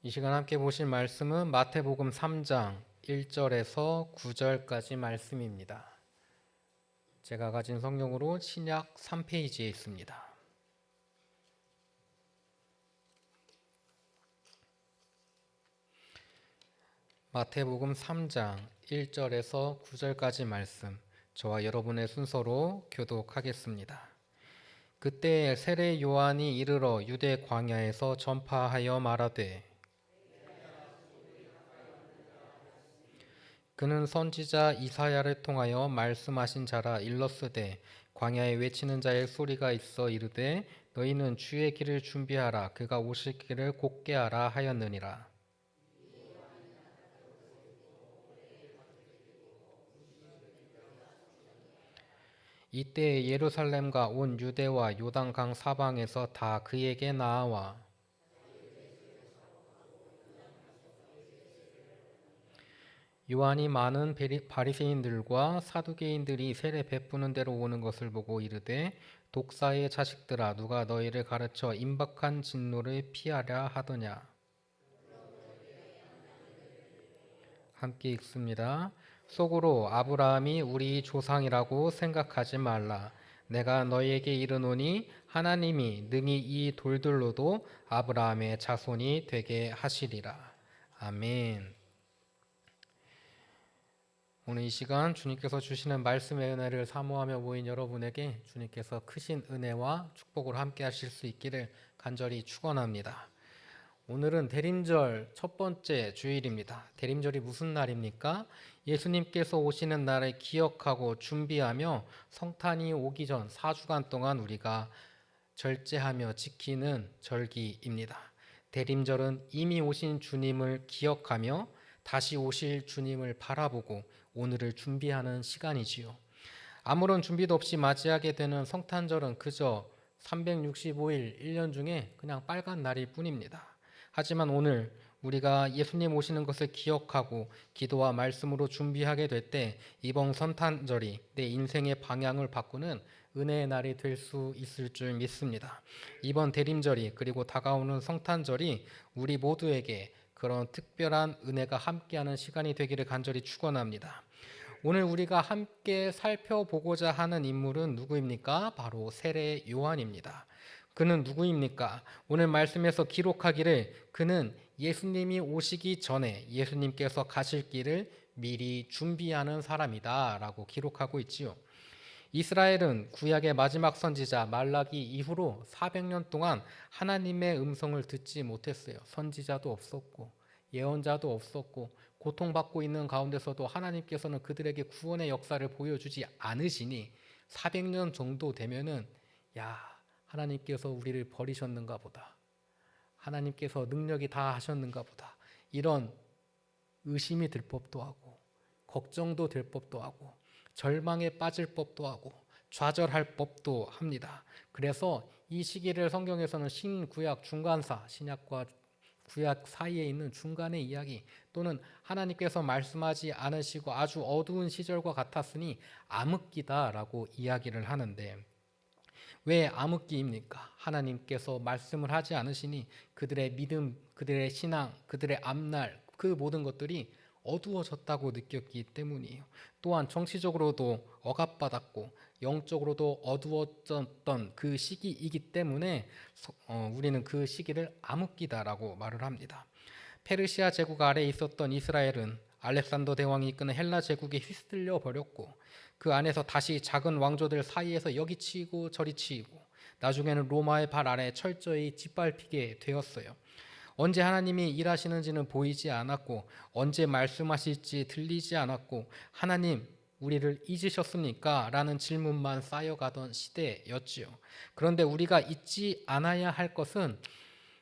이 시간 함께 보실 말씀은 마태복음 3장 1절에서 9절까지 말씀입니다. 제가 가진 성경으로 신약 3페이지에 있습니다. 마태복음 3장 1절에서 9절까지 말씀, 저와 여러분의 순서로 교독하겠습니다. 그때 세례 요한이 이르러 유대 광야에서 전파하여 말하되 그는 선지자 이사야를 통하여 말씀하신 자라 일렀으되 광야에 외치는 자의 소리가 있어 이르되 너희는 주의 길을 준비하라 그가 오실 길을 곧게 하라 하였느니라. 이때 예루살렘과 온 유대와 요단강 사방에서 다 그에게 나아와 요한이 많은 바리새인들과 사두개인들이 세례 베푸는 데로 오는 것을 보고 이르되 독사의 자식들아 누가 너희를 가르쳐 임박한 진노를 피하려 하더냐. 함께 읽습니다. 속으로 아브라함이 우리 조상이라고 생각하지 말라. 내가 너희에게 이르노니 하나님이 능히 이 돌들로도 아브라함의 자손이 되게 하시리라. 아멘. 오늘 이 시간 주님께서 주시는 말씀의 은혜를 사모하며 모인 여러분에게 주님께서 크신 은혜와 축복을 함께 하실 수 있기를 간절히 축원합니다. 오늘은 대림절 첫 번째 주일입니다. 대림절이 무슨 날입니까? 예수님께서 오시는 날을 기억하고 준비하며 성탄이 오기 전 4주간 동안 우리가 절제하며 지키는 절기입니다. 대림절은 이미 오신 주님을 기억하며 다시 오실 주님을 바라보고 오늘을 준비하는 시간이지요. 아무런 준비도 없이 맞이하게 되는 성탄절은 그저 365일 1년 중에 그냥 빨간 날일 뿐입니다. 하지만 오늘 우리가 예수님 오시는 것을 기억하고 기도와 말씀으로 준비하게 될 때 이번 성탄절이 내 인생의 방향을 바꾸는 은혜의 날이 될 수 있을 줄 믿습니다. 이번 대림절이 그리고 다가오는 성탄절이 우리 모두에게 그런 특별한 은혜가 함께하는 시간이 되기를 간절히 축원합니다. 오늘 우리가 함께 살펴보고자 하는 인물은 누구입니까? 바로 세례 요한입니다. 그는 누구입니까? 오늘 말씀에서 기록하기를 그는 예수님이 오시기 전에 예수님께서 가실 길을 미리 준비하는 사람이다 라고 기록하고 있지요. 이스라엘은 구약의 마지막 선지자 말라기 이후로 400년 동안 하나님의 음성을 듣지 못했어요. 선지자도 없었고 예언자도 없었고 고통받고 있는 가운데서도 하나님께서는 그들에게 구원의 역사를 보여주지 않으시니 400년 정도 되면은 하나님께서 우리를 버리셨는가 보다. 하나님께서 능력이 다 하셨는가 보다. 이런 의심이 들 법도 하고 걱정도 될 법도 하고 절망에 빠질 법도 하고 좌절할 법도 합니다. 그래서 이 시기를 성경에서는 신구약 중간사, 신약과 구약 사이에 있는 중간의 이야기 또는 하나님께서 말씀하지 않으시고 아주 어두운 시절과 같았으니 암흑기다라고 이야기를 하는데 왜 암흑기입니까? 하나님께서 말씀을 하지 않으시니 그들의 믿음, 그들의 신앙, 그들의 앞날 그 모든 것들이 어두워졌다고 느꼈기 때문이에요. 또한 정치적으로도 억압받았고 영적으로도 어두워졌던 그 시기이기 때문에 우리는 그 시기를 암흑기다라고 말을 합니다. 페르시아 제국 아래에 있었던 이스라엘은 알렉산더 대왕이 이끄는 헬라 제국에 휘둘려 버렸고 그 안에서 다시 작은 왕조들 사이에서 여기 치이고 저리 치이고 나중에는 로마의 발 아래 철저히 짓밟히게 되었어요. 언제 하나님이 일하시는지는 보이지 않았고 언제 말씀하실지 들리지 않았고 하나님 우리를 잊으셨습니까? 라는 질문만 쌓여가던 시대였지요. 그런데 우리가 잊지 않아야 할 것은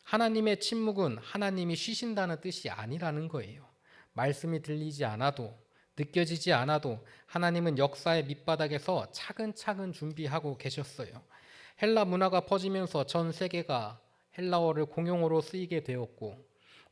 하나님의 침묵은 하나님이 쉬신다는 뜻이 아니라는 거예요. 말씀이 들리지 않아도 느껴지지 않아도 하나님은 역사의 밑바닥에서 차근차근 준비하고 계셨어요. 헬라 문화가 퍼지면서 전 세계가 헬라어를 공용어로 쓰이게 되었고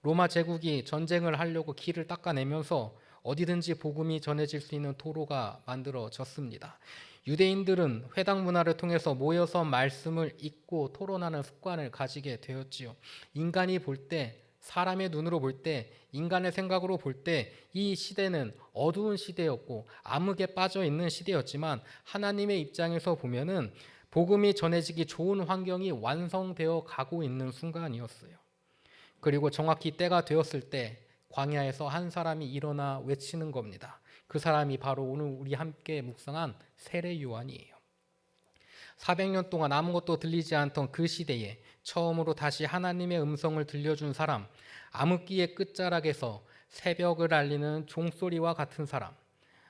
로마 제국이 전쟁을 하려고 길을 닦아내면서 어디든지 복음이 전해질 수 있는 도로가 만들어졌습니다. 유대인들은 회당 문화를 통해서 모여서 말씀을 읽고 토론하는 습관을 가지게 되었지요. 인간이 볼 때 사람의 눈으로 볼 때, 인간의 생각으로 볼 때 이 시대는 어두운 시대였고 암흑에 빠져 있는 시대였지만 하나님의 입장에서 보면은 복음이 전해지기 좋은 환경이 완성되어 가고 있는 순간이었어요. 그리고 정확히 때가 되었을 때 광야에서 한 사람이 일어나 외치는 겁니다. 그 사람이 바로 오늘 우리 함께 묵상한 세례 요한이에요. 400년 동안 아무것도 들리지 않던 그 시대에 처음으로 다시 하나님의 음성을 들려준 사람, 암흑기의 끝자락에서 새벽을 알리는 종소리와 같은 사람.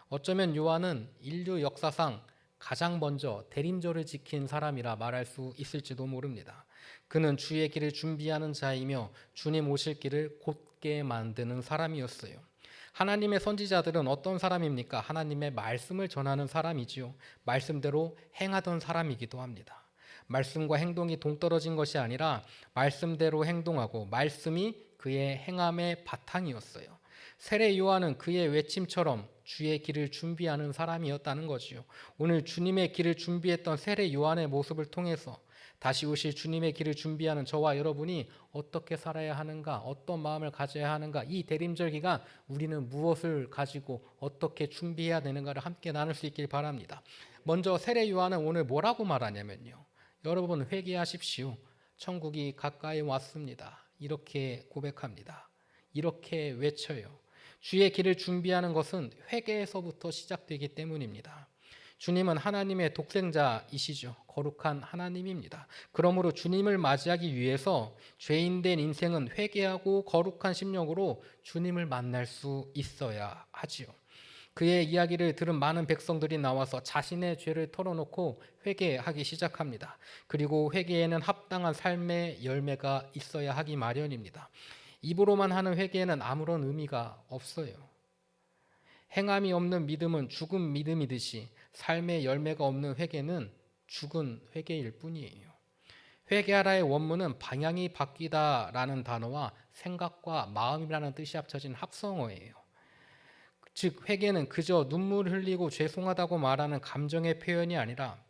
어쩌면 요한은 인류 역사상 가장 먼저 대림절을 지킨 사람이라 말할 수 있을지도 모릅니다. 그는 주의 길을 준비하는 자이며 주님 오실 길을 곧게 만드는 사람이었어요. 하나님의 선지자들은 어떤 사람입니까? 하나님의 말씀을 전하는 사람이지요. 말씀대로 행하던 사람이기도 합니다. 말씀과 행동이 동떨어진 것이 아니라 말씀대로 행동하고 말씀이 그의 행함의 바탕이었어요. 세례 요한은 그의 외침처럼 주의 길을 준비하는 사람이었다는 거지요. 오늘 주님의 길을 준비했던 세례 요한의 모습을 통해서 다시 오실 주님의 길을 준비하는 저와 여러분이 어떻게 살아야 하는가, 어떤 마음을 가져야 하는가, 이 대림절 기간 우리는 무엇을 가지고 어떻게 준비해야 되는가를 함께 나눌 수 있길 바랍니다. 먼저 세례 요한은 오늘 뭐라고 말하냐면요. 여러분 회개하십시오. 천국이 가까이 왔습니다. 이렇게 고백합니다. 이렇게 외쳐요. 주의 길을 준비하는 것은 회개에서부터 시작되기 때문입니다. 주님은 하나님의 독생자이시죠. 거룩한 하나님입니다. 그러므로 주님을 맞이하기 위해서 죄인된 인생은 회개하고 거룩한 심령으로 주님을 만날 수 있어야 하지요. 그의 이야기를 들은 많은 백성들이 나와서 자신의 죄를 털어놓고 회개하기 시작합니다. 그리고 회개에는 합당한 삶의 열매가 있어야 하기 마련입니다. 입으로만 하는 회개에는 아무런 의미가 없어요. 행함이 없는 믿음은 죽은 믿음이듯이 삶의 열매가 없는 회개는 죽은 회개일 뿐이에요. 회개하라의 원문은 방향이 바뀌다라는 단어와 생각과 마음이라는 뜻이 합쳐진 합성어예요. 즉 회개는 그저 눈물 흘리고 죄송하다고 말하는 감정의 표현이 아니라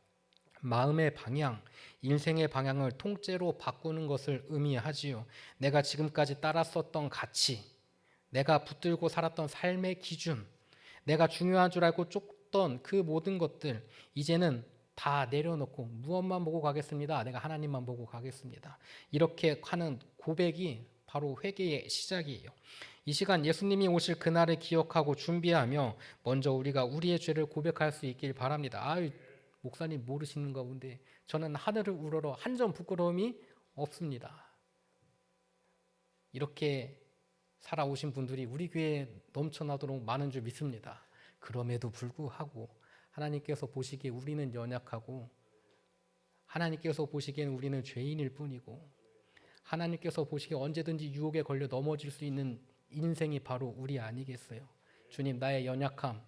마음의 방향, 인생의 방향을 통째로 바꾸는 것을 의미하지요. 내가 지금까지 따랐었던 가치, 내가 붙들고 살았던 삶의 기준, 내가 중요한 줄 알고 쫓던 그 모든 것들 이제는 다 내려놓고 무엇만 보고 가겠습니다. 내가 하나님만 보고 가겠습니다. 이렇게 하는 고백이 바로 회개의 시작이에요. 이 시간 예수님이 오실 그날을 기억하고 준비하며 먼저 우리가 우리의 죄를 고백할 수 있길 바랍니다. 목사님 모르시는 가운데 저는 하늘을 우러러 한 점 부끄러움이 없습니다. 이렇게 살아오신 분들이 우리 교회에 넘쳐나도록 많은 줄 믿습니다. 그럼에도 불구하고 하나님께서 보시기에 우리는 연약하고 하나님께서 보시기에는 우리는 죄인일 뿐이고 하나님께서 보시기에 언제든지 유혹에 걸려 넘어질 수 있는 인생이 바로 우리 아니겠어요? 주님 나의 연약함,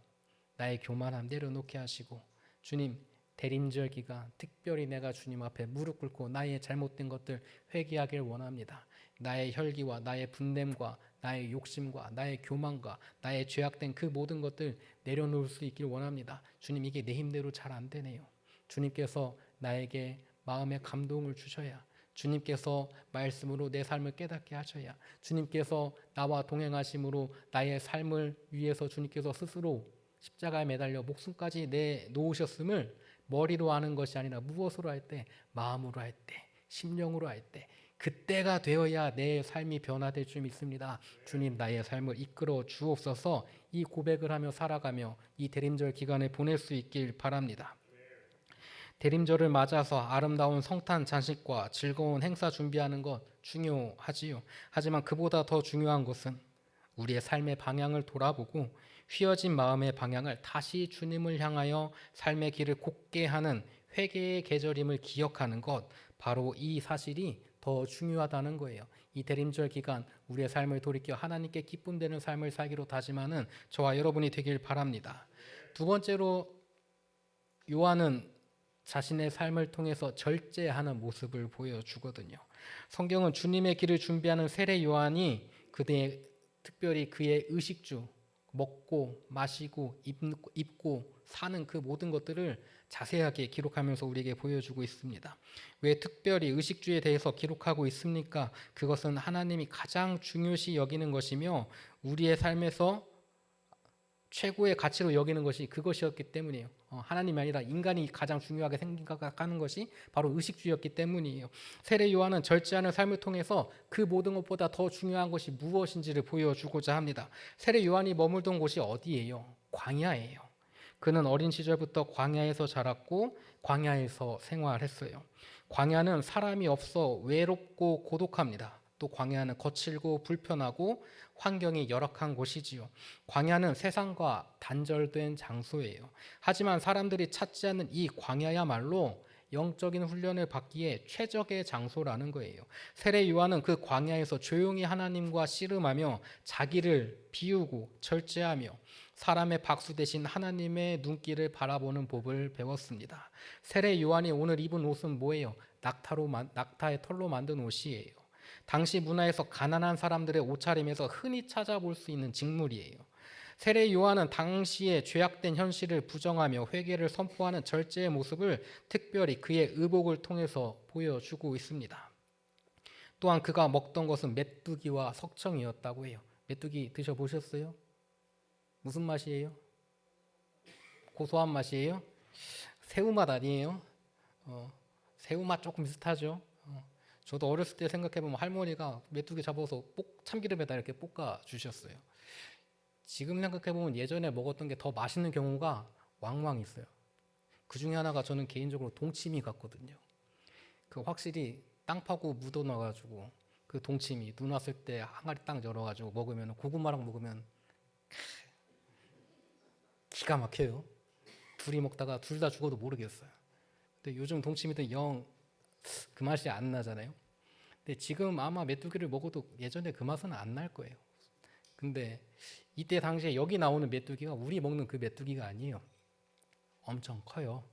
나의 교만함 내려놓게 하시고 주님 대림절 기간 특별히 내가 주님 앞에 무릎 꿇고 나의 잘못된 것들 회개하길 원합니다. 나의 혈기와 나의 분냄과 나의 욕심과 나의 교만과 나의 죄악된 그 모든 것들 내려놓을 수 있길 원합니다. 주님 이게 내 힘대로 잘 안 되네요. 주님께서 나에게 마음의 감동을 주셔야 주님께서 말씀으로 내 삶을 깨닫게 하셔야 주님께서 나와 동행하심으로 나의 삶을 위해서 주님께서 스스로 십자가에 매달려 목숨까지 내놓으셨음을 머리로 아는 것이 아니라 무엇으로 할 때? 마음으로 할 때, 심령으로 할 때 그때가 되어야 내 삶이 변화될 줄 믿습니다. 주님 나의 삶을 이끌어 주옵소서. 이 고백을 하며 살아가며 이 대림절 기간에 보낼 수 있길 바랍니다. 대림절을 맞아서 아름다운 성탄 장식과 즐거운 행사 준비하는 것 중요하지요. 하지만 그보다 더 중요한 것은 우리의 삶의 방향을 돌아보고 휘어진 마음의 방향을 다시 주님을 향하여 삶의 길을 곧게 하는 회개의 계절임을 기억하는 것, 바로 이 사실이 더 중요하다는 거예요. 이 대림절 기간 우리의 삶을 돌이켜 하나님께 기쁨 되는 삶을 살기로 다짐하는 저와 여러분이 되길 바랍니다. 두 번째로 요한은 자신의 삶을 통해서 절제하는 모습을 보여주거든요. 성경은 주님의 길을 준비하는 세례 요한이 특별히 그의 의식주, 먹고 마시고 입고 사는 그 모든 것들을 자세하게 기록하면서 우리에게 보여주고 있습니다. 왜 특별히 의식주에 대해서 기록하고 있습니까? 그것은 하나님이 가장 중요시 여기는 것이며 우리의 삶에서 최고의 가치로 여기는 것이 그것이었기 때문이에요. 하나님이 아니라 인간이 가장 중요하게 생각하는 것이 바로 의식주였기 때문이에요. 세례 요한은 절제하는 삶을 통해서 그 모든 것보다 더 중요한 것이 무엇인지를 보여주고자 합니다. 세례 요한이 머물던 곳이 어디예요? 광야예요. 그는 어린 시절부터 광야에서 자랐고 광야에서 생활했어요. 광야는 사람이 없어 외롭고 고독합니다. 또 광야는 거칠고 불편하고 환경이 열악한 곳이지요. 광야는 세상과 단절된 장소예요. 하지만 사람들이 찾지 않는 이 광야야말로 영적인 훈련을 받기에 최적의 장소라는 거예요. 세례 요한은 그 광야에서 조용히 하나님과 씨름하며 자기를 비우고 절제하며 사람의 박수 대신 하나님의 눈길을 바라보는 법을 배웠습니다. 세례 요한이 오늘 입은 옷은 뭐예요? 낙타의 털로 만든 옷이에요. 당시 문화에서 가난한 사람들의 옷차림에서 흔히 찾아볼 수 있는 직물이에요. 세례 요한은 당시의 죄악된 현실을 부정하며 회개를 선포하는 절제의 모습을 특별히 그의 의복을 통해서 보여주고 있습니다. 또한 그가 먹던 것은 메뚜기와 석청이었다고 해요. 메뚜기 드셔보셨어요? 무슨 맛이에요? 고소한 맛이에요? 새우맛 아니에요? 새우맛 조금 비슷하죠? 저도 어렸을 때 생각해보면 할머니가 메뚜기 잡아서 참기름에다 이렇게 볶아 주셨어요. 지금 생각해보면 예전에 먹었던 게 더 맛있는 경우가 왕왕 있어요. 그 중에 하나가 저는 개인적으로 동치미 같거든요. 그 확실히 땅 파고 묻어놔가지고 그 동치미 눈 왔을 때 항아리 딱 열어가지고 먹으면 고구마랑 먹으면 기가 막혀요. 둘이 먹다가 둘 다 죽어도 모르겠어요. 근데 요즘 동치미들 영 그 맛이 안 나잖아요. 근데 지금 아마 메뚜기를 먹어도 예전에 그 맛은 안 날 거예요. 근데 이때 당시에 여기 나오는 메뚜기가 우리 먹는 그 메뚜기가 아니에요. 엄청 커요.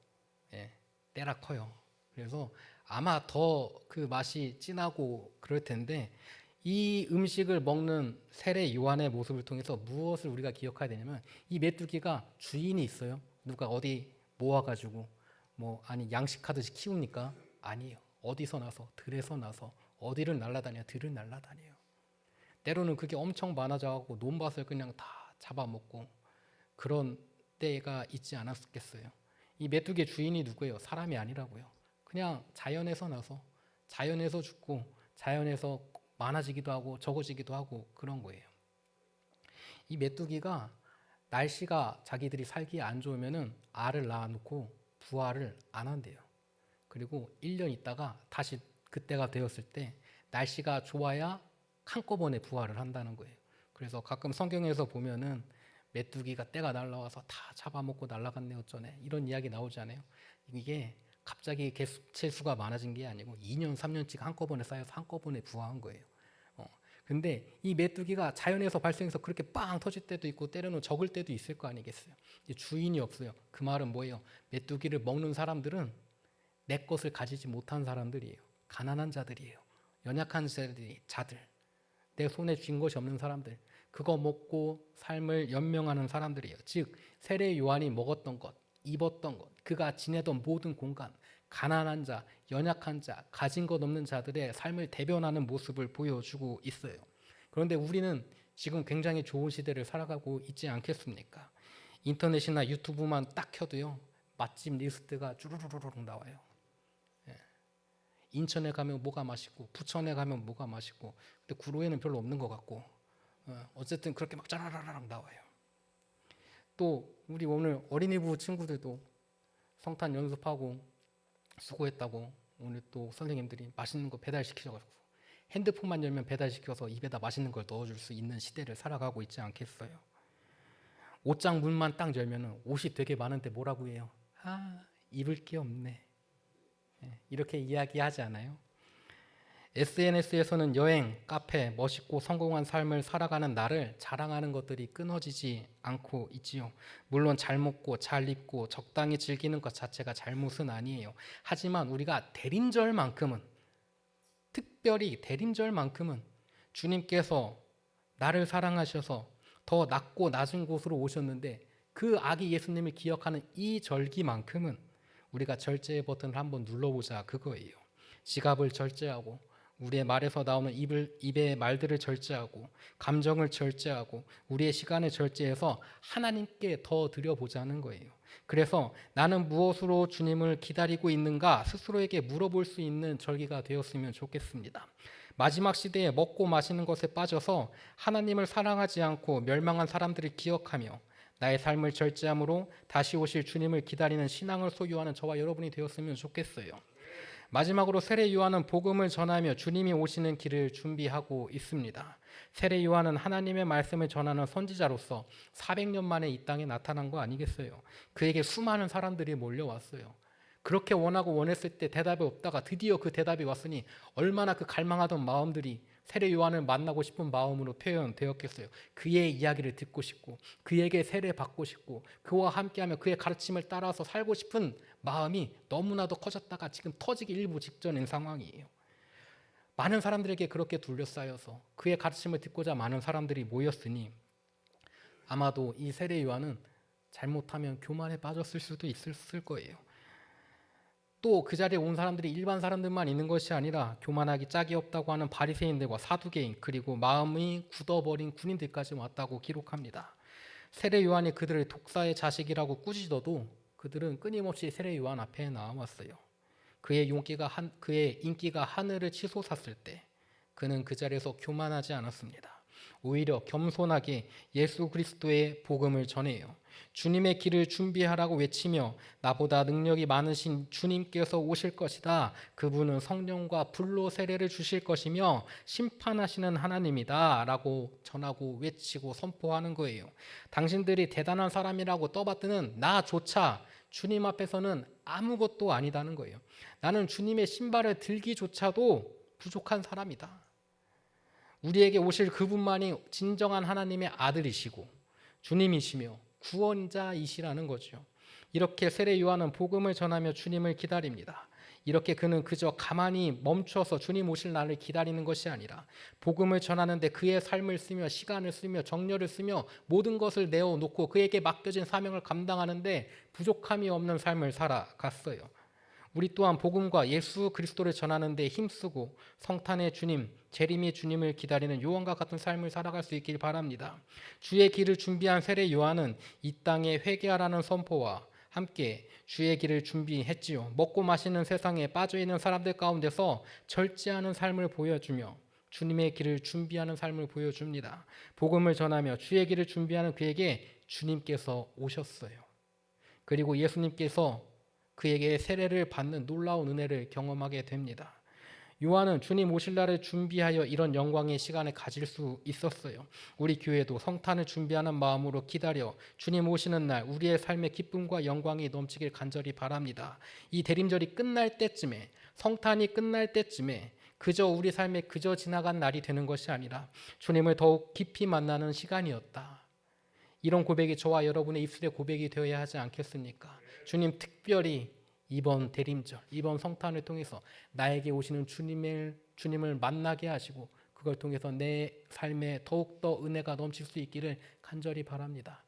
예, 때라 커요. 그래서 아마 더 그 맛이 진하고 그럴 텐데 이 음식을 먹는 세례 요한의 모습을 통해서 무엇을 우리가 기억해야 되냐면 이 메뚜기가 주인이 있어요. 누가 어디 모아가지고 아니 양식하듯이 키웁니까? 아니에요. 어디서 나서 들에서 나서 어디를 날아다녀 들을 날아다녀요. 때로는 그게 엄청 많아져가고 논밭을 그냥 다 잡아먹고 그런 때가 있지 않았겠어요. 이 메뚜기의 주인이 누구예요? 사람이 아니라고요. 그냥 자연에서 나서 자연에서 죽고 자연에서 많아지기도 하고 적어지기도 하고 그런 거예요. 이 메뚜기가 날씨가 자기들이 살기에 안 좋으면은 알을 낳아놓고 부화를 안 한대요. 그리고 1년 있다가 다시 그때가 되었을 때 날씨가 좋아야 한꺼번에 부화를 한다는 거예요. 그래서 가끔 성경에서 보면은 메뚜기가 때가 날라와서 다 잡아먹고 날아갔네 어쩌네 이런 이야기 나오잖아요. 이게 갑자기 개체수가 많아진 게 아니고 2년 3년씩 한꺼번에 쌓여서 한꺼번에 부화한 거예요. 근데 이 메뚜기가 자연에서 발생해서 그렇게 빵 터질 때도 있고 때로는 적을 때도 있을 거 아니겠어요. 주인이 없어요. 그 말은 뭐예요? 메뚜기를 먹는 사람들은 내 것을 가지지 못한 사람들이에요. 가난한 자들이에요. 연약한 자들, 내 손에 쥔 것이 없는 사람들, 그거 먹고 삶을 연명하는 사람들이에요. 즉 세례 요한이 먹었던 것, 입었던 것, 그가 지내던 모든 공간, 가난한 자, 연약한 자, 가진 것 없는 자들의 삶을 대변하는 모습을 보여주고 있어요. 그런데 우리는 지금 굉장히 좋은 시대를 살아가고 있지 않겠습니까? 인터넷이나 유튜브만 딱 켜도요, 맛집 리스트가 쭈루루루룩 나와요. 인천에 가면 뭐가 맛있고 부천에 가면 뭐가 맛있고 근데 구로에는 별로 없는 것 같고 어쨌든 그렇게 막 짜라라락 나와요. 또 우리 오늘 어린이부 친구들도 성탄 연습하고 수고했다고 오늘 또 선생님들이 맛있는 거 배달시키셔가지고 핸드폰만 열면 배달시켜서 입에다 맛있는 걸 넣어줄 수 있는 시대를 살아가고 있지 않겠어요? 옷장 문만 딱 열면 옷이 되게 많은데 뭐라고 해요? 입을 게 없네. 이렇게 이야기하지 않아요? SNS에서는 여행, 카페, 멋있고 성공한 삶을 살아가는 나를 자랑하는 것들이 끊어지지 않고 있지요. 물론 잘 먹고 잘 입고 적당히 즐기는 것 자체가 잘못은 아니에요. 하지만 우리가 대림절만큼은, 특별히 대림절만큼은 주님께서 나를 사랑하셔서 더 낮고 낮은 곳으로 오셨는데 그 아기 예수님을 기억하는 이 절기만큼은 우리가 절제의 버튼을 한번 눌러보자 그거예요. 지갑을 절제하고 우리의 말에서 나오는 입의 말들을 절제하고 감정을 절제하고 우리의 시간을 절제해서 하나님께 더 드려보자는 거예요. 그래서 나는 무엇으로 주님을 기다리고 있는가 스스로에게 물어볼 수 있는 절기가 되었으면 좋겠습니다. 마지막 시대에 먹고 마시는 것에 빠져서 하나님을 사랑하지 않고 멸망한 사람들을 기억하며 나의 삶을 절제함으로 다시 오실 주님을 기다리는 신앙을 소유하는 저와 여러분이 되었으면 좋겠어요. 마지막으로 세례 요한은 복음을 전하며 주님이 오시는 길을 준비하고 있습니다. 세례 요한은 하나님의 말씀을 전하는 선지자로서 400년 만에 이 땅에 나타난 거 아니겠어요? 그에게 수많은 사람들이 몰려왔어요. 그렇게 원하고 원했을 때 대답이 없다가 드디어 그 대답이 왔으니 얼마나 그 갈망하던 마음들이 세례 요한을 만나고 싶은 마음으로 표현되었겠어요. 그의 이야기를 듣고 싶고 그에게 세례 받고 싶고 그와 함께하며 그의 가르침을 따라서 살고 싶은 마음이 너무나도 커졌다가 지금 터지기 일부 직전인 상황이에요. 많은 사람들에게 그렇게 둘러싸여서 그의 가르침을 듣고자 많은 사람들이 모였으니 아마도 이 세례 요한은 잘못하면 교만에 빠졌을 수도 있을 거예요. 또 그 자리에 온 사람들이 일반 사람들만 있는 것이 아니라 교만하기 짝이 없다고 하는 바리새인들과 사두개인 그리고 마음이 굳어버린 군인들까지 왔다고 기록합니다. 세례 요한이 그들을 독사의 자식이라고 꾸짖어도 그들은 끊임없이 세례 요한 앞에 나와왔어요. 그의 인기가 하늘을 치솟았을 때 그는 그 자리에서 교만하지 않았습니다. 오히려 겸손하게 예수 그리스도의 복음을 전해요. 주님의 길을 준비하라고 외치며 나보다 능력이 많으신 주님께서 오실 것이다. 그분은 성령과 불로 세례를 주실 것이며 심판하시는 하나님이다 라고 전하고 외치고 선포하는 거예요. 당신들이 대단한 사람이라고 떠받드는 나조차 주님 앞에서는 아무것도 아니다는 거예요. 나는 주님의 신발을 들기조차도 부족한 사람이다. 우리에게 오실 그분만이 진정한 하나님의 아들이시고 주님이시며 구원자이시라는 거죠. 이렇게 세례 요한은 복음을 전하며 주님을 기다립니다. 이렇게 그는 그저 가만히 멈춰서 주님 오실 날을 기다리는 것이 아니라 복음을 전하는데 그의 삶을 쓰며 시간을 쓰며 정열을 쓰며 모든 것을 내어놓고 그에게 맡겨진 사명을 감당하는데 부족함이 없는 삶을 살아갔어요. 우리 또한 복음과 예수 그리스도를 전하는 데 힘쓰고 성탄의 주님, 재림의 주님을 기다리는 요한과 같은 삶을 살아갈 수 있길 바랍니다. 주의 길을 준비한 세례 요한은 이 땅에 회개하라는 선포와 함께 주의 길을 준비했지요. 먹고 마시는 세상에 빠져있는 사람들 가운데서 절제하는 삶을 보여주며 주님의 길을 준비하는 삶을 보여줍니다. 복음을 전하며 주의 길을 준비하는 그에게 주님께서 오셨어요. 그리고 예수님께서 그에게 세례를 받는 놀라운 은혜를 경험하게 됩니다. 요한은 주님 오실 날을 준비하여 이런 영광의 시간을 가질 수 있었어요. 우리 교회도 성탄을 준비하는 마음으로 기다려 주님 오시는 날 우리의 삶의 기쁨과 영광이 넘치길 간절히 바랍니다. 이 대림절이 끝날 때쯤에 성탄이 끝날 때쯤에 그저 우리 삶에 그저 지나간 날이 되는 것이 아니라 주님을 더욱 깊이 만나는 시간이었다. 이런 고백이 저와 여러분의 입술의 고백이 되어야 하지 않겠습니까? 주님 특별히 이번 대림절, 이번 성탄을 통해서 나에게 오시는 주님을 만나게 하시고 그걸 통해서 내 삶에 더욱더 은혜가 넘칠 수 있기를 간절히 바랍니다.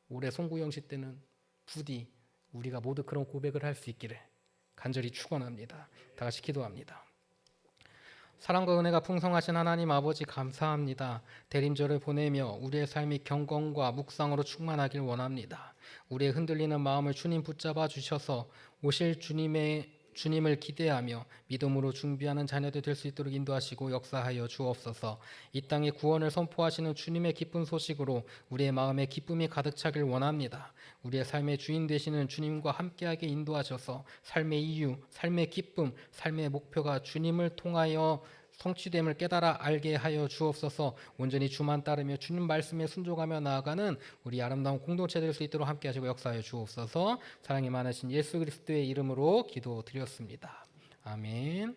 올해 송구영시 때는 부디 우리가 모두 그런 고백을 할 수 있기를 간절히 축원합니다. 다 같이 기도합니다. 사랑과 은혜가 풍성하신 하나님 아버지 감사합니다. 대림절을 보내며 우리의 삶이 경건과 묵상으로 충만하길 원합니다. 우리의 흔들리는 마음을 주님 붙잡아 주셔서 오실 주님을 기대하며 믿음으로 준비하는 자녀들 될 수 있도록 인도하시고 역사하여 주옵소서. 이 땅에 구원을 선포하시는 주님의 기쁜 소식으로 우리의 마음에 기쁨이 가득 차길 원합니다. 우리의 삶의 주인 되시는 주님과 함께하게 인도하셔서 삶의 이유, 삶의 기쁨, 삶의 목표가 주님을 통하여 성취됨을 깨달아 알게 하여 주옵소서. 온전히 주만 따르며 주님 말씀에 순종하며 나아가는 우리 아름다운 공동체 될 수 있도록 함께 하시고 역사하여 주옵소서. 사랑이 많으신 예수 그리스도의 이름으로 기도드렸습니다. 아멘.